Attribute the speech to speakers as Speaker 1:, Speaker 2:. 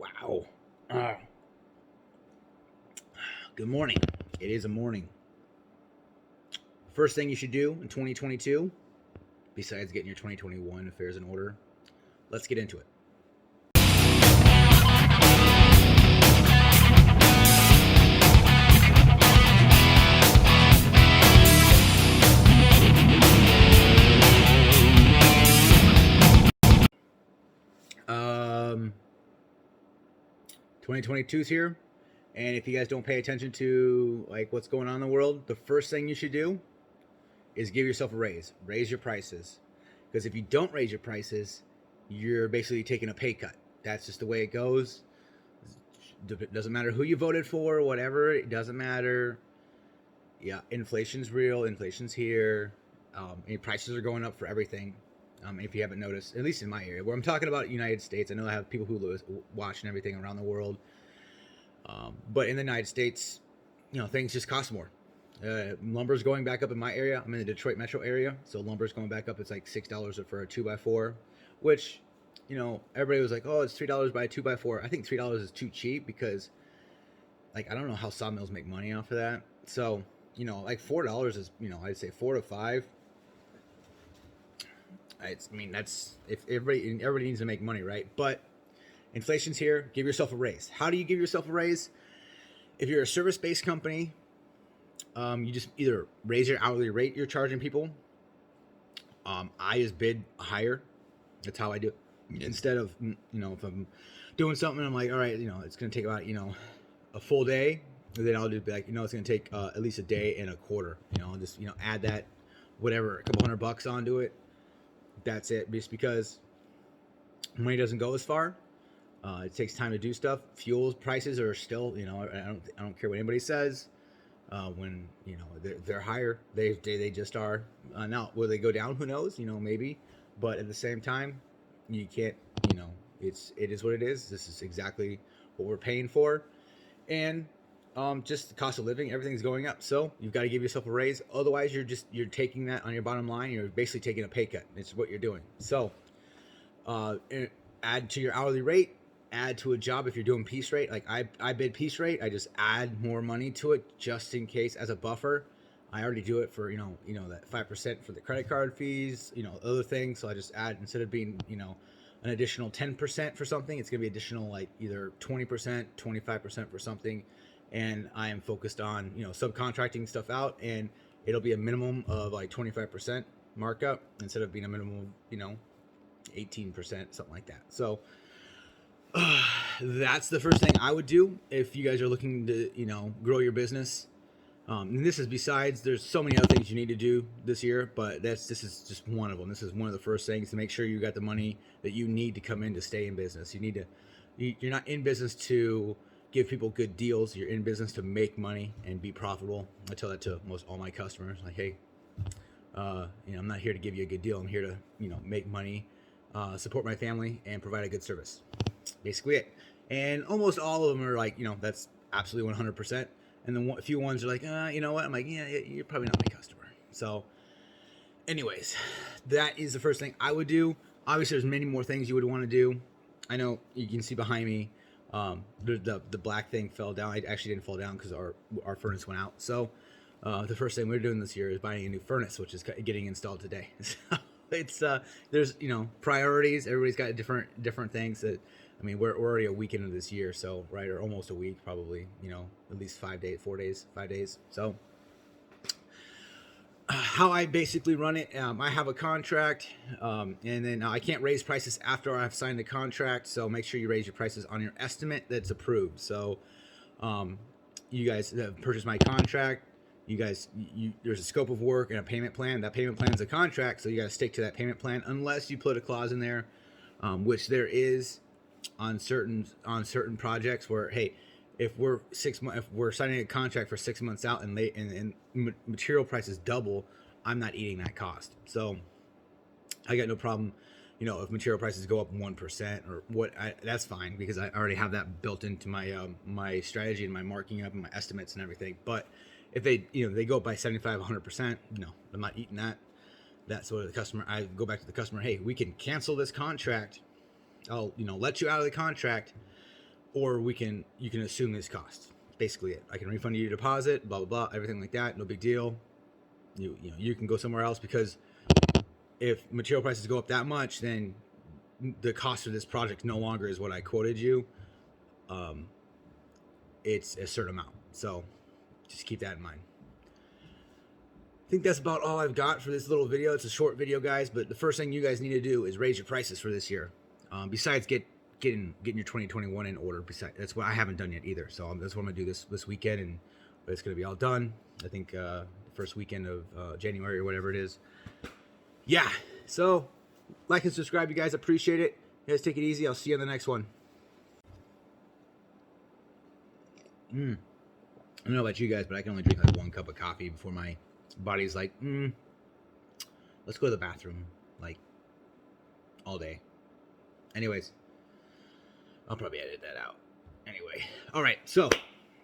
Speaker 1: Wow. Uh, Good morning. It is a morning. First thing you should do in 2022, besides getting your 2021 affairs in order, let's get into it. Um, 2022 is here, and if you guys don't pay attention to like what's going on in the world, the first thing you should do is give yourself a raise. Raise your prices, because if you don't raise your prices, you're basically taking a pay cut. That's just the way it goes. It doesn't matter who you voted for, whatever. It doesn't matter. Yeah, inflation's real. Inflation's here. And prices are going up for everything. If you haven't noticed, at least in my area, where I'm talking about United States, I know I have people who watch and everything around the world. But in the United States, things just cost more. Lumber's going back up in my area. I'm in the Detroit metro area, so lumber's going back up. It's like $6 for a 2x4, which, everybody was like, oh, it's $3 by a 2x4. I think $3 is too cheap because, like, I don't know how sawmills make money off of that. So, like $4 is, I'd say 4 to 5. That's if everybody needs to make money, right? But inflation's here. Give yourself a raise. How do you give yourself a raise? If you're a service-based company, you just either raise your hourly rate you're charging people. I just bid higher. That's how I do it. Instead of, if I'm doing something, I'm like, all right, it's going to take about, a full day. And then I'll just be like, it's going to take at least a day and a quarter. I'll just, add that, whatever, a couple $100 onto it. That's it. Just because money doesn't go as far. It takes time to do stuff. Fuel prices are still, I don't care what anybody says. When they're higher, they just are. Now will they go down? Who knows? Maybe. But at the same time, you can't. It is what it is. This is exactly what we're paying for, and just the cost of living, everything's going up. So you've got to give yourself a raise. Otherwise, you're taking that on your bottom line. You're basically taking a pay cut. It's what you're doing. So add to your hourly rate. Add to a job if you're doing piece rate. Like I bid piece rate. I just add more money to it just in case as a buffer. I already do it for that 5% for the credit card fees, other things. So I just add, instead of being an additional 10% for something, it's gonna be additional like either 20%, 25% for something. And I am focused on subcontracting stuff out, and it'll be a minimum of like 25% markup instead of being a minimum of 18%, something like that. So that's the first thing I would do if you guys are looking to grow your business. And this is besides, there's so many other things you need to do this year, but this is just one of them. This is one of the first things to make sure you got the money that you need to come in to stay in business. You're not in business to give people good deals. You're in business to make money and be profitable. I tell that to most all my customers, like, hey, I'm not here to give you a good deal. I'm here to make money, support my family, and provide a good service. Basically it. And almost all of them are like, that's absolutely 100%. And then a few ones are like, you know what? I'm like, yeah, you're probably not my customer. So anyways, that is the first thing I would do. Obviously, there's many more things you would want to do. I know you can see behind me, the black thing fell down. It actually didn't fall down because our furnace went out. So the first thing we're doing this year is buying a new furnace, which is getting installed today. So it's there's priorities. Everybody's got different things that. We're already a week into this year, so right, or almost a week, probably, at least 5 days. So how I basically run it, I have a contract, and then I can't raise prices after I've signed the contract. So make sure you raise your prices on your estimate that's approved. So you guys have purchased my contract. You guys, there's a scope of work and a payment plan. That payment plan is a contract, so you got to stick to that payment plan unless you put a clause in there, which there is on certain projects where, hey, if we're signing a contract for 6 months out and material prices double, I'm not eating that cost. So I got no problem, if material prices go up 1% or what, that's fine, because I already have that built into my my strategy and my marking up and my estimates and everything. But if they go up by 75, 100%, no, I'm not eating that. That's what the customer. I go back to the customer. Hey, we can cancel this contract. I'll let you out of the contract, or you can assume this cost. Basically it. I can refund you your deposit, blah, blah, blah, everything like that. No big deal. You can go somewhere else, because if material prices go up that much, then the cost of this project no longer is what I quoted you. It's a certain amount. So just keep that in mind. I think that's about all I've got for this little video. It's a short video, guys, but the first thing you guys need to do is raise your prices for this year. Besides getting your 2021 in order. That's what I haven't done yet either. So that's what I'm gonna do this weekend, and it's gonna be all done. I think the first weekend of January or whatever it is. Yeah. So like and subscribe, you guys. Appreciate it. You guys take it easy. I'll see you on the next one. I don't know about you guys, but I can only drink like 1 cup of coffee before my body's like, let's go to the bathroom, like, all day. Anyways, I'll probably edit that out. Anyway, all right, so